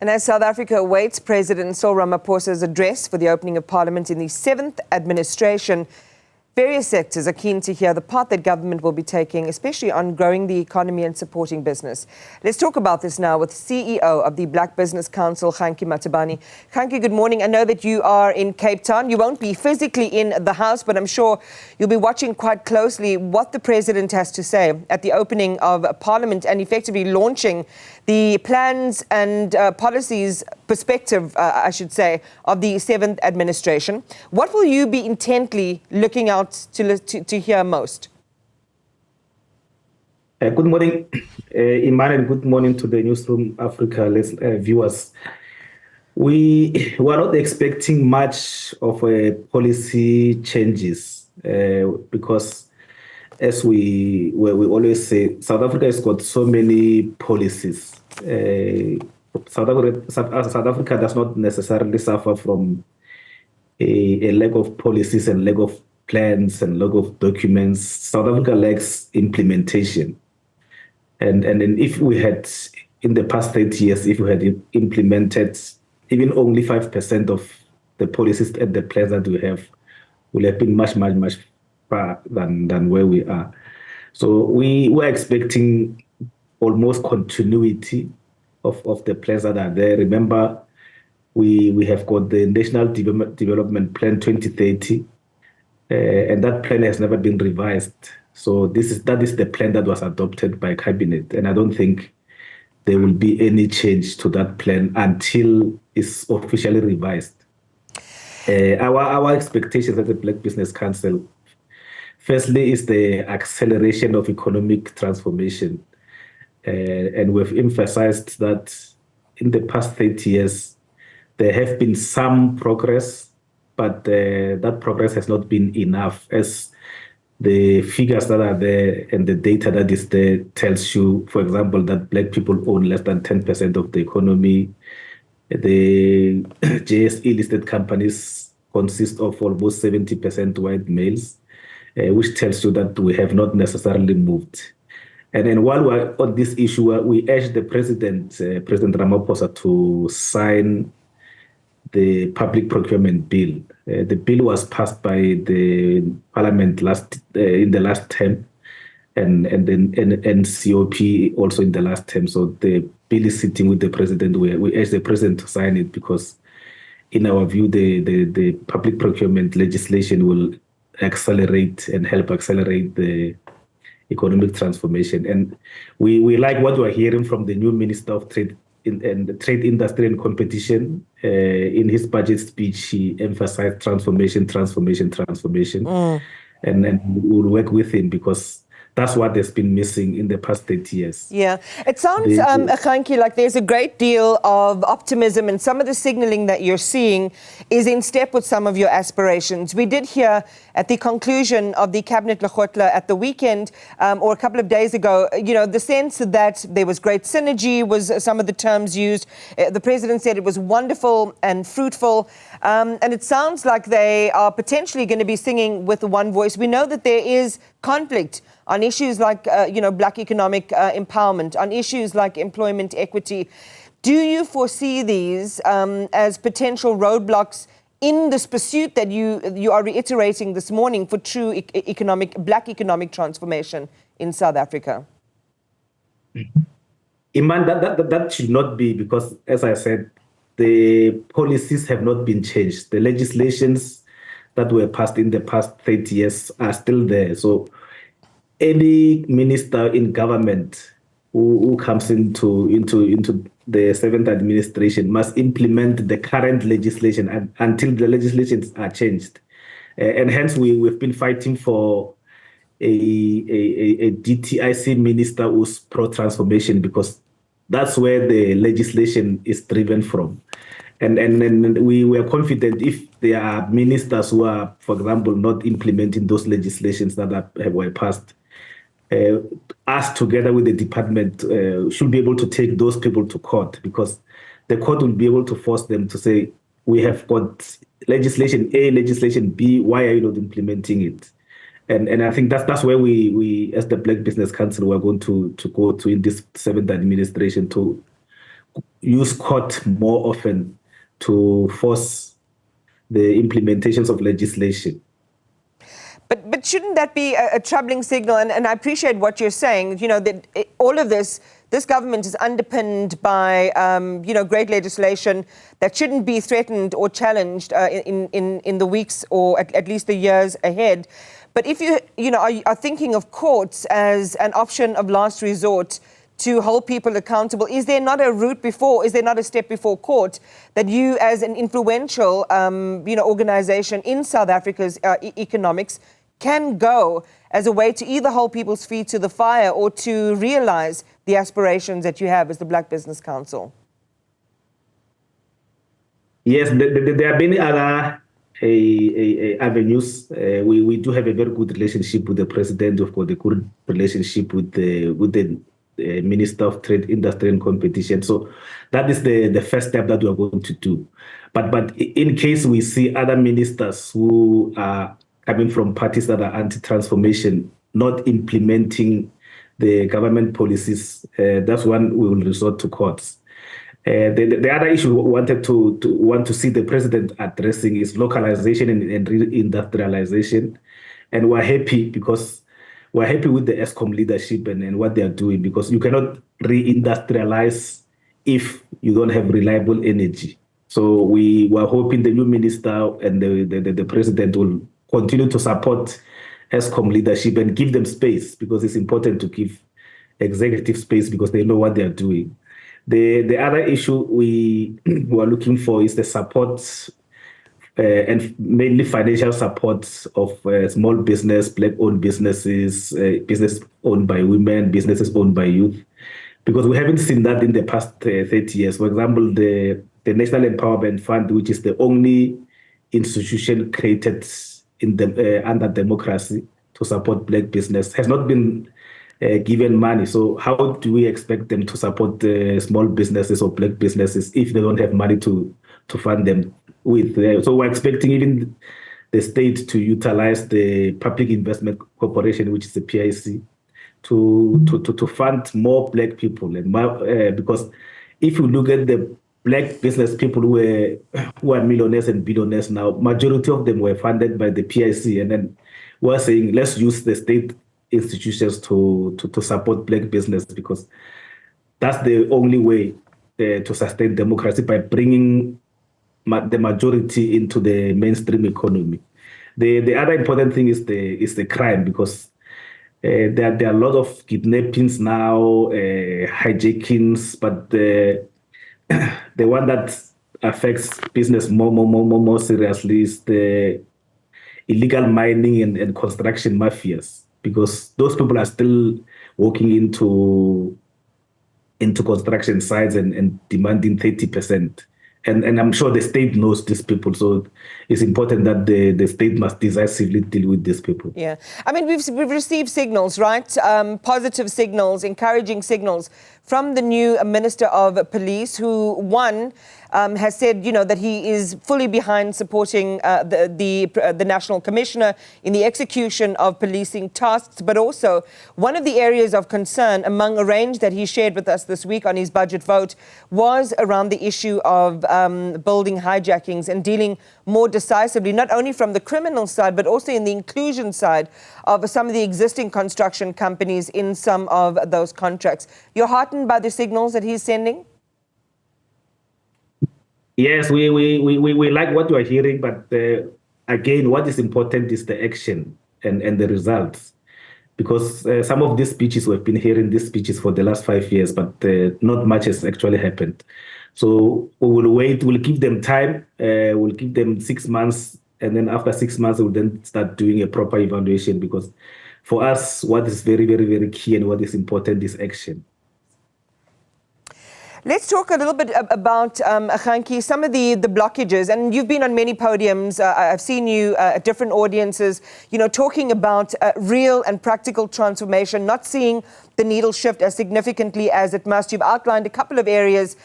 And as South Africa awaits President Cyril Ramaphosa's address for the opening of Parliament in the 7th administration, various sectors are keen to hear the part that government will be taking, especially on growing the economy and supporting business. Let's talk about this now with CEO of the Black Business Council, Kganki Matabane. Kganki, good morning. I know that you are in Cape Town. You won't be physically in the House, but I'm sure you'll be watching quite closely what the President has to say at the opening of Parliament and effectively launching the plans and policies perspective, I should say, of the 7th administration. What will you be intently looking out to hear most? Good morning, Iman, and good morning to the Newzroom Afrika viewers. We were not expecting much of a policy changes because, as we always say, South Africa has got so many policies. South Africa does not necessarily suffer from a lack of policies and lack of plans and lack of documents. South Africa lacks implementation. And if we had, in the past 30 years, if we had implemented even only 5% of the policies and the plans that we have, would have been much far than where we are. So we were expecting almost continuity of the plans that are there. Remember, we have got the National Development Plan 2030, and that plan has never been revised. So that is the plan that was adopted by Cabinet, and I don't think there will be any change to that plan until it's officially revised. Our expectations at the Black Business Council, firstly, is the acceleration of economic transformation. And we've emphasized that in the past 30 years, there have been some progress, but that progress has not been enough, as the figures that are there and the data that is there tells you, for example, that Black people own less than 10% of the economy. The JSE listed companies consist of almost 70% white males, which tells you that we have not necessarily moved. And then while we're on this issue, we urge the President Ramaphosa, to sign the public procurement bill. The bill was passed by the Parliament in the last term, and then NCOP also in the last term. So the bill is sitting with the President. We urge the President to sign it because, in our view, the public procurement legislation will accelerate and help accelerate the economic transformation. And we like what we're hearing from the new Minister of Trade and Trade, Industry and Competition. In his budget speech, he emphasized transformation. And we'll work with him because that's what has been missing in the past 30 years. Yeah, it sounds, Kganki, like there's a great deal of optimism, and some of the signaling that you're seeing is in step with some of your aspirations. We did hear at the conclusion of the Cabinet Lekgotla at the weekend, or a couple of days ago, the sense that there was great synergy was some of the terms used. The President said it was wonderful and fruitful, and it sounds like they are potentially going to be singing with one voice. We know that there is conflict on issues like, Black economic empowerment, on issues like employment equity. Do you foresee these as potential roadblocks in this pursuit that you are reiterating this morning for true Black economic transformation in South Africa? Iman, that should not be, because, as I said, the policies have not been changed. The legislations that were passed in the past 30 years are still there. So any minister in government who comes into the 7th administration must implement the current legislation until the legislations are changed. And hence we've been fighting for a DTIC minister who's pro-transformation, because that's where the legislation is driven from. And we were confident if there are ministers who are, for example, not implementing those legislations that were passed, us together with the department should be able to take those people to court, because the court will be able to force them to say, we have got legislation A, legislation B, why are you not implementing it? And I think that's where we as the Black Business Council, we're going to go to in this 7th administration to use court more often to force the implementations of legislation. But shouldn't that be a troubling signal? And I appreciate what you're saying. You know, that all of this government is underpinned by, great legislation that shouldn't be threatened or challenged in the weeks or at least the years ahead. But if you are thinking of courts as an option of last resort to hold people accountable, is there not a step before court that you as an influential, organization in South Africa's economics can go as a way to either hold people's feet to the fire or to realize the aspirations that you have as the Black Business Council? Yes, there are many other avenues. We do have a very good relationship with the president. Of course, a good relationship with the Minister of Trade, Industry and Competition. So that is the first step that we are going to do. But in case we see other ministers who are coming from parties that are anti-transformation, not implementing the government policies, that's when we will resort to courts. The other issue we wanted to see the president addressing is localization and reindustrialization. And we're happy because we're happy with the ESCOM leadership and what they are doing, because you cannot reindustrialize if you don't have reliable energy. So we were hoping the new minister and the president will continue to support ESCOM leadership and give them space, because it's important to give executive space because they know what they are doing. The other issue we were looking for is the support and mainly financial support of small business, Black-owned businesses, business owned by women, businesses owned by youth, because we haven't seen that in the past 30 years. For example, the National Empowerment Fund, which is the only institution created in under democracy to support Black business, has not been given money. So how do we expect them to support small businesses or Black businesses if they don't have money to fund them with? So we're expecting even the state to utilize the Public Investment Corporation, which is the PIC, to fund more Black people. And because if you look at the Black business people who are millionaires and billionaires now, majority of them were funded by the PIC. And then we're saying, let's use the state institutions to support Black business, because that's the only way to sustain democracy, by bringing the majority into the mainstream economy. The other important thing is the crime, because there are a lot of kidnappings now, hijackings, but the one that affects business more seriously is the illegal mining and construction mafias, because those people are still walking into construction sites and demanding 30%. And I'm sure the state knows these people, so it's important that the state must decisively deal with these people. Yeah, I mean, we've received signals, right? Positive signals, encouraging signals from the new Minister of Police, who, one, has said, that he is fully behind supporting the National Commissioner in the execution of policing tasks. But also, one of the areas of concern among a range that he shared with us this week on his budget vote was around the issue of building hijackings and dealing more decisively, not only from the criminal side, but also in the inclusion side of some of the existing construction companies in some of those contracts. You're heartened by the signals that he's sending? Yes, we like what you are hearing, but again, what is important is the action and the results. Because some of these speeches, we've been hearing these speeches for the last 5 years, but not much has actually happened. So we will wait, we'll give them time, we'll give them 6 months, and then after 6 months, we'll then start doing a proper evaluation, because for us, what is very, very, very key and what is important is action. Let's talk a little bit about, Kganki, some of the blockages. And you've been on many podiums. I've seen you at different audiences, talking about real and practical transformation, not seeing the needle shift as significantly as it must. You've outlined a couple of areas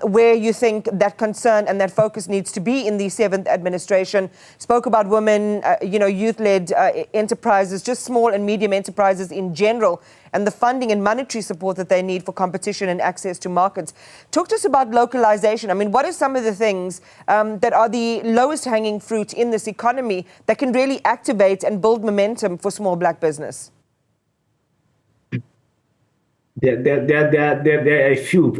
where you think that concern and that focus needs to be in the 7th administration. Spoke about women, youth-led enterprises, just small and medium enterprises in general, and the funding and monetary support that they need for competition and access to markets. Talk to us about localization. I mean, what are some of the things that are the lowest hanging fruit in this economy that can really activate and build momentum for small black business? There are a few,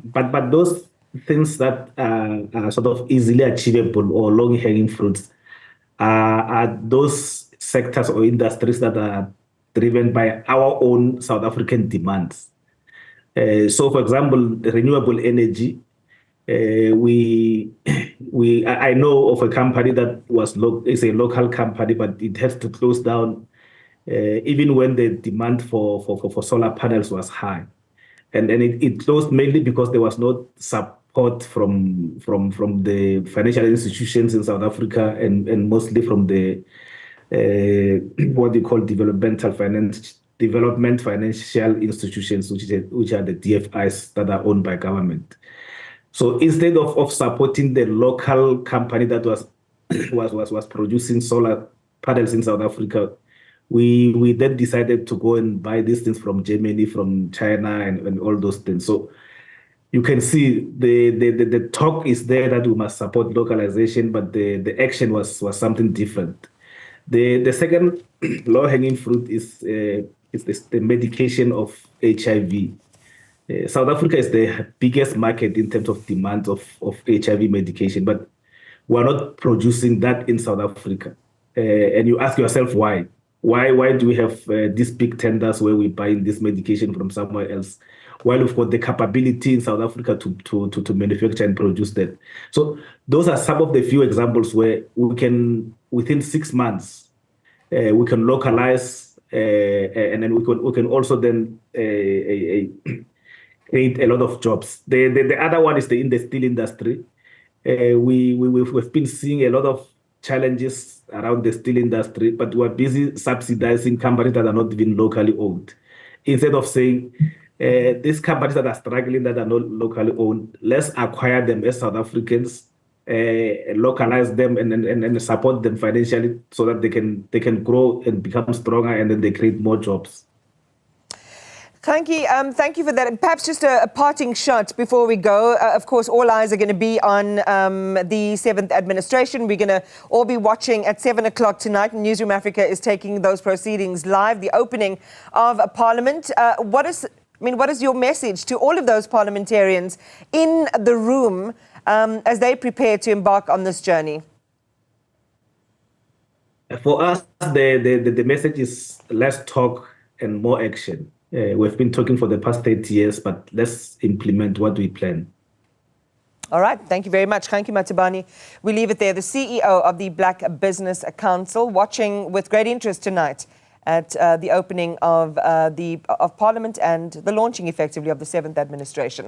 but those things that are sort of easily achievable or long-hanging fruits are those sectors or industries that are driven by our own South African demands. So, for example, renewable energy. I know of a company that is a local company, but it has to close down even when the demand for solar panels was high. And it closed mainly because there was no support from the financial institutions in South Africa and mostly from the what they call development financial institutions, which are the DFIs that are owned by government. So instead of supporting the local company that was producing solar panels in South Africa, we then decided to go and buy these things from Germany, from China, and all those things. So you can see the talk is there that we must support localization, but the action was something different. The second low-hanging fruit is the medication of HIV. South Africa is the biggest market in terms of demand of HIV medication, but we're not producing that in South Africa. And you ask yourself why? Why do we have these big tenders where we're buying this medication from somewhere else, while we've got the capability in South Africa to manufacture and produce that? So those are some of the few examples where we can, within 6 months, we can localize, and then we can also then create a lot of jobs. The other one is in the steel industry. We've been seeing a lot of challenges around the steel industry, but we're busy subsidizing companies that are not even locally owned. Instead of saying, these companies that are struggling, that are not locally owned, let's acquire them as South Africans, localize them and support them financially so that they can grow and become stronger, and then they create more jobs. Kganki, thank you for that. And perhaps just a parting shot before we go. Of course, all eyes are going to be on the 7th administration. We're going to all be watching at 7 o'clock tonight. Newzroom Afrika is taking those proceedings live, the opening of a parliament. What is your message to all of those parliamentarians in the room as they prepare to embark on this journey? For us, the message is less talk and more action. We've been talking for the past 30 years, but let's implement what we plan. All right. Thank you very much, Kganki Matabane. We leave it there. The CEO of the Black Business Council, watching with great interest tonight at the opening of Parliament and the launching, effectively, of the 7th administration.